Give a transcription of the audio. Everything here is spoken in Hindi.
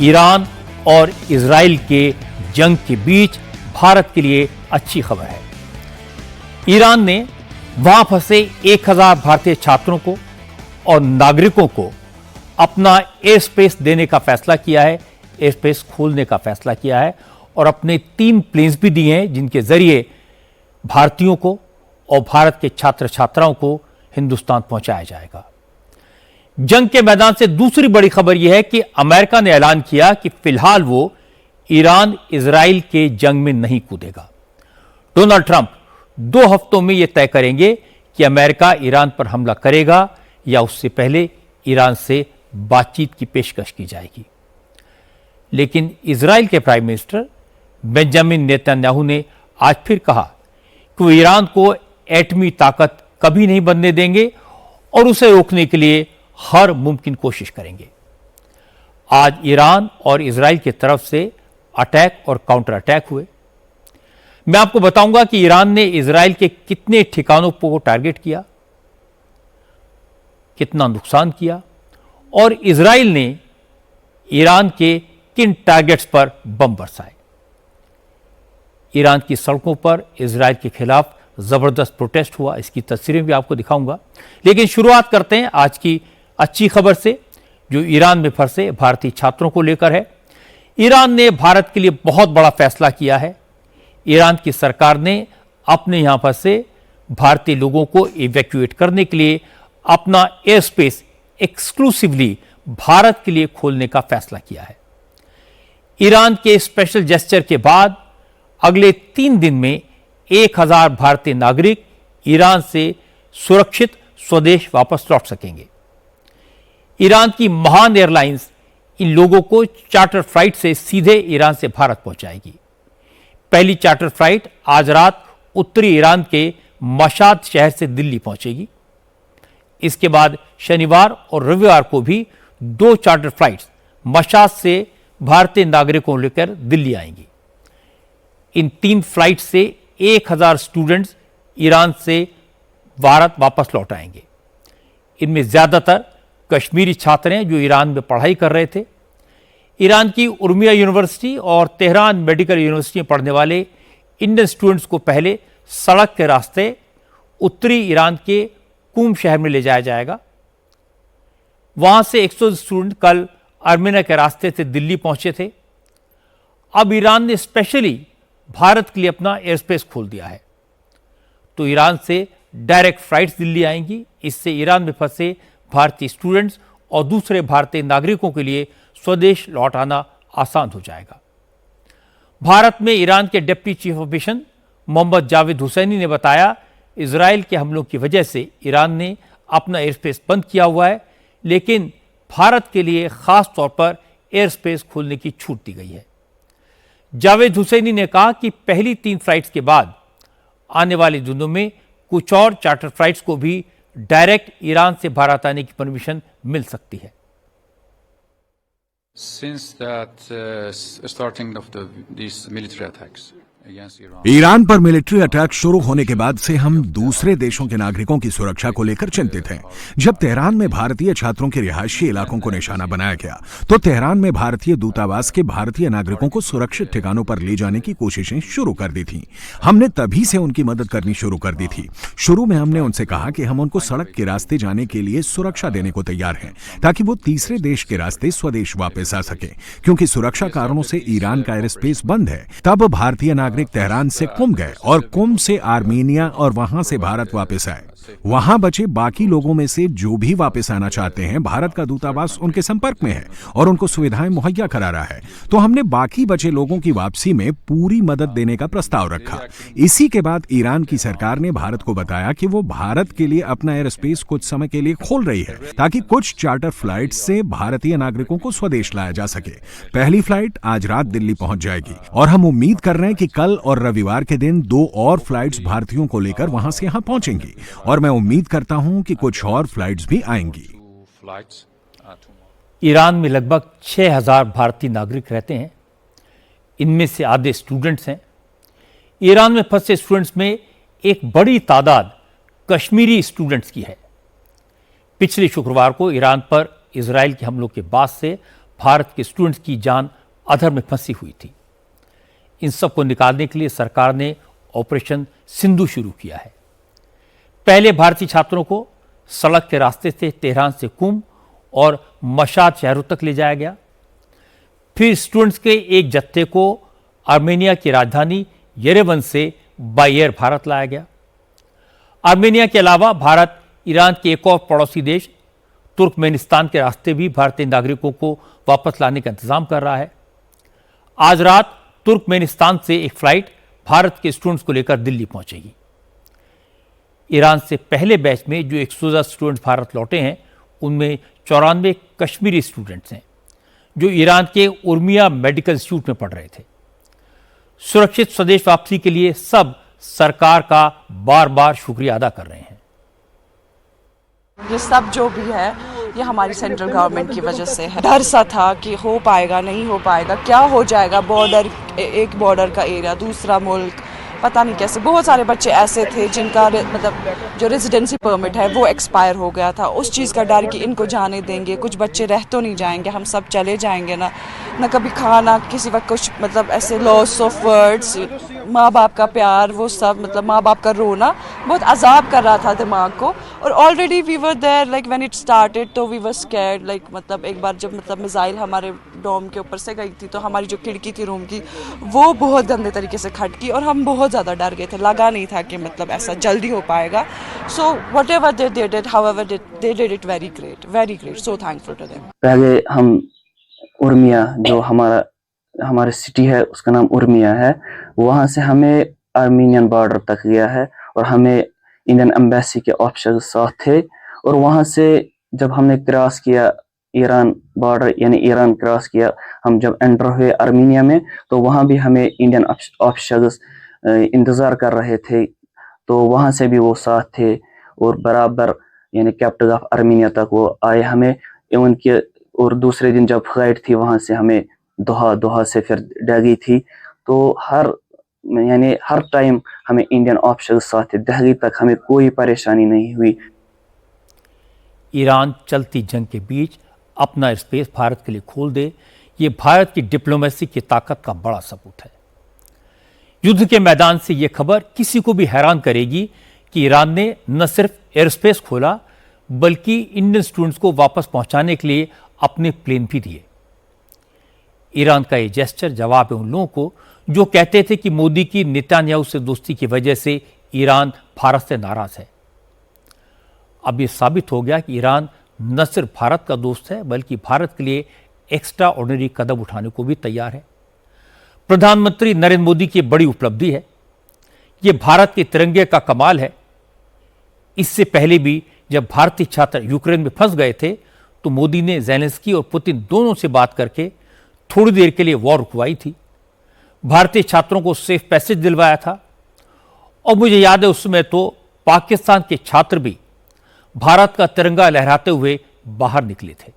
ईरान और इजराइल के जंग के बीच भारत के लिए अच्छी खबर है। ईरान ने वहां फंसे 1000 भारतीय छात्रों को और नागरिकों को अपना एयर स्पेस देने का फैसला किया है, एयर स्पेस खोलने का फैसला किया है और अपने 3 प्लेन्स भी दिए हैं जिनके जरिए भारतीयों को और भारत के छात्र छात्राओं को हिंदुस्तान पहुंचाया जाएगा। जंग के मैदान से दूसरी बड़ी खबर यह है कि अमेरिका ने ऐलान किया कि फिलहाल वो ईरान इजराइल के जंग में नहीं कूदेगा। डोनाल्ड ट्रंप 2 हफ्तों में यह तय करेंगे कि अमेरिका ईरान पर हमला करेगा या उससे पहले ईरान से बातचीत की पेशकश की जाएगी। लेकिन इजराइल के प्राइम मिनिस्टर बेंजामिन नेतन्याहू ने आज फिर कहा कि वो ईरान को एटमी ताकत कभी नहीं बनने देंगे और उसे रोकने के लिए हर मुमकिन कोशिश करेंगे। आज ईरान और इजराइल की तरफ से अटैक और काउंटर अटैक हुए। मैं आपको बताऊंगा कि ईरान ने इजराइल के कितने ठिकानों को टारगेट किया, कितना नुकसान किया और इजराइल ने ईरान के किन टारगेट्स पर बम बरसाए। ईरान की सड़कों पर इजराइल के खिलाफ जबरदस्त प्रोटेस्ट हुआ, इसकी तस्वीरें भी आपको दिखाऊंगा। लेकिन शुरुआत करते हैं आज की अच्छी खबर से जो ईरान में फंसे भारतीय छात्रों को लेकर है। ईरान ने भारत के लिए बहुत बड़ा फैसला किया है। ईरान की सरकार ने अपने यहां फंसे भारतीय लोगों को इवैक्यूएट करने के लिए अपना एयर स्पेस एक्सक्लूसिवली भारत के लिए खोलने का फैसला किया है। ईरान के स्पेशल जेस्चर के बाद अगले 3 दिन में 1000 भारतीय नागरिक ईरान से सुरक्षित स्वदेश वापस लौट सकेंगे। ईरान की महान एयरलाइंस इन लोगों को चार्टर फ्लाइट से सीधे ईरान से भारत पहुंचाएगी। पहली चार्टर फ्लाइट आज रात उत्तरी ईरान के मशाद शहर से दिल्ली पहुंचेगी। इसके बाद शनिवार और रविवार को भी 2 चार्टर फ्लाइट्स मशाद से भारतीय नागरिकों को लेकर दिल्ली आएंगी। इन 3 फ्लाइट से 1000 स्टूडेंट्स ईरान से भारत वापस लौट आएंगे। इनमें ज्यादातर कश्मीरी छात्र हैं जो ईरान में पढ़ाई कर रहे थे। ईरान की उर्मिया यूनिवर्सिटी और तेहरान मेडिकल यूनिवर्सिटी में पढ़ने वाले इंडियन स्टूडेंट्स को पहले सड़क के रास्ते उत्तरी ईरान के कुम शहर में ले जाया जाएगा। वहां से 100 स्टूडेंट कल आर्मेनिया के रास्ते से दिल्ली पहुंचे थे। अब ईरान ने स्पेशली भारत के लिए अपना एयर स्पेस खोल दिया है, तो ईरान से डायरेक्ट फ्लाइट्स दिल्ली आएंगी। इससे ईरान में फंसे भारतीय स्टूडेंट्स और दूसरे भारतीय नागरिकों के लिए स्वदेश लौट आना आसान हो जाएगा। भारत में ईरान के deputy chief of mission Mohammad Javed Hosseini ने बताया, इजराइल के हमलों की वजह से ईरान ने अपना एयर स्पेस बंद किया हुआ है, लेकिन भारत के लिए खास तौर पर एयर स्पेस खोलने की छूट दी गई है। जावेद हुसैनी ने कहा कि पहली 3 फ्लाइट्स के बाद आने वाले दिनों में कुछ और चार्टर फ्लाइट्स को भी डायरेक्ट ईरान से भारत आने की परमिशन मिल सकती है। Since that starting of these military attacks against Iran. Iran पर मिलिट्री अटैक शुरू होने के बाद से हम दूसरे देशों के नागरिकों की सुरक्षा को लेकर चिंतित हैं। जब तेहरान में भारतीय छात्रों के रिहायशी इलाकों को निशाना बनाया गया तो तेहरान में भारतीय दूतावास के भारतीय नागरिकों को सुरक्षित ठिकानों पर ले जाने की कोशिशें शुरू कर दी थी। हमने तभी से उनकी मदद करनी शुरू कर दी थी। शुरू में हमने उनसे कहा कि हम उनको सड़क के रास्ते जाने के लिए सुरक्षा देने को तैयार हैं, ताकि वो तीसरे देश के रास्ते स्वदेश वापस आ सके, क्योंकि सुरक्षा कारणों से ईरान का एयर स्पेस बंद है। तब भारतीय नागरिक तेहरान से कुम गए और कुम से आर्मेनिया और वहां से भारत वापस आए। वहां बचे बाकी लोगों में से जो भी वापस आना चाहते हैं, भारत का दूतावास उनके संपर्क में है और उनको सुविधाएं मुहैया करा रहा है। तो हमने बाकी बचे लोगों की वापसी में पूरी मदद देने का प्रस्ताव रखा। इसी के बाद ईरान की सरकार ने भारत को बताया कि वो भारत के लिए अपना एयर स्पेस कुछ समय के लिए खोल रही है, ताकि कुछ चार्टर फ्लाइट से भारतीय नागरिकों को स्वदेश लाया जा सके। पहली फ्लाइट आज रात दिल्ली पहुंच जाएगी और हम उम्मीद कर रहे हैं कि कल और रविवार के दिन 2 और फ्लाइट्स भारतीयों को लेकर वहां से यहां पहुंचेंगी और मैं उम्मीद करता हूं कि कुछ और फ्लाइट्स भी आएंगी। ईरान में लगभग 6000 भारतीय नागरिक रहते हैं। इनमें से आधे स्टूडेंट्स हैं। ईरान में फंसे स्टूडेंट्स में एक बड़ी तादाद कश्मीरी स्टूडेंट्स की है। पिछले शुक्रवार को ईरान पर इजराइल के हमलों के बाद से भारत के स्टूडेंट्स की जान अधर में फंसी हुई थी। इन सबको निकालने के लिए सरकार ने ऑपरेशन सिंधु शुरू किया है। पहले भारतीय छात्रों को सड़क के रास्ते से तेहरान से कुम और मशाद शहरों तक ले जाया गया। फिर स्टूडेंट्स के एक जत्थे को आर्मेनिया की राजधानी येरेवन से बाय एयर भारत लाया गया। आर्मेनिया के अलावा भारत ईरान के एक और पड़ोसी देश तुर्कमेनिस्तान के रास्ते भी भारतीय नागरिकों को वापस लाने का इंतजाम कर रहा है। आज रात तुर्कमेनिस्तान से एक फ्लाइट भारत के स्टूडेंट्स को लेकर दिल्ली पहुंचेगी। ईरान से पहले बैच में जो 110 स्टूडेंट्स भारत लौटे हैं, उनमें 94 कश्मीरी स्टूडेंट्स हैं जो ईरान के उर्मिया मेडिकल इंस्टीट्यूट में पढ़ रहे थे। सुरक्षित स्वदेश वापसी के लिए सब सरकार का बार बार शुक्रिया अदा कर रहे हैं। ये सब जो भी है ये हमारी सेंट्रल गवर्नमेंट की वजह से है। डर सा था कि हो पाएगा नहीं हो पाएगा, क्या हो जाएगा, बॉर्डर, एक बॉर्डर का एरिया, दूसरा मुल्क, पता नहीं कैसे। बहुत सारे बच्चे ऐसे थे जिनका मतलब जो रेजिडेंसी परमिट है वो एक्सपायर हो गया था। उस चीज़ का डर कि इनको जाने देंगे, कुछ बच्चे रह तो नहीं जाएंगे, हम सब चले जाएंगे ना कभी खाना, किसी वक्त कुछ मतलब ऐसे लॉस ऑफ वर्ड्स, माँ बाप का प्यार, वो सब मतलब माँ बाप का रोना बहुत अजाब कर रहा था दिमाग को। और already we were there like when it started, तो वी वर स्कैर्ड। लाइक मतलब एक बार जब मतलब मिसाइल हमारे डोम के ऊपर से गई थी तो हमारी जो खिड़की थी रूम की वो बहुत गंदे तरीके से खटकी और हम बहुत ज़्यादा डर गए थे। लगा नहीं था कि मतलब ऐसा जल्दी हो पाएगा। So whatever they did it, however they did it very great, so thankful to them. पहले हम उर्मिया, जो हमारे सिटी है उसका नाम उर्मिया है, वहाँ से हमें आर्मीनियन बॉर्डर तक गया है और हमें इंडियन एम्बेसी के ऑफिसर साथ थे। और वहाँ से जब हमने क्रॉस किया ईरान बॉर्डर, यानी ईरान क्रॉस किया, हम जब एंटर हुए आर्मीनिया में तो वहाँ भी हमें इंडियन ऑफिसर्स इंतज़ार कर रहे थे, तो वहाँ से भी वो साथ थे और बराबर यानी कैपिटल ऑफ आर्मीनिया तक वो आए हमें उनके। और दूसरे दिन जब फ्लाइट थी वहाँ से हमें दोहा से फिर दिल्ली थी, तो हर टाइम हमें इंडियन ऑफिसर्स साथ थे। दिल्ली तक हमें कोई परेशानी नहीं हुई। ईरान चलती जंग के बीच अपना स्पेस भारत के लिए खोल दे, ये भारत की डिप्लोमेसी की ताकत का बड़ा सबूत है। युद्ध के मैदान से यह खबर किसी को भी हैरान करेगी कि ईरान ने न सिर्फ एयर स्पेस खोला बल्कि इंडियन स्टूडेंट्स को वापस पहुंचाने के लिए अपने प्लेन भी दिए। ईरान का ये जेस्चर जवाब है उन लोगों को जो कहते थे कि मोदी की नेतन्याहू से दोस्ती की वजह से ईरान भारत से नाराज है। अब यह साबित हो गया कि ईरान न सिर्फ भारत का दोस्त है बल्कि भारत के लिए एक्स्ट्रा ऑर्डिनरी कदम उठाने को भी तैयार है। प्रधानमंत्री नरेंद्र मोदी की बड़ी उपलब्धि है। यह भारत के तिरंगे का कमाल है। इससे पहले भी जब भारतीय छात्र यूक्रेन में फंस गए थे तो मोदी ने ज़ेलेंस्की और पुतिन दोनों से बात करके थोड़ी देर के लिए वॉर रुकवाई थी, भारतीय छात्रों को सेफ पैसेज दिलवाया था। और मुझे याद है उस समय तो पाकिस्तान के छात्र भी भारत का तिरंगा लहराते हुए बाहर निकले थे।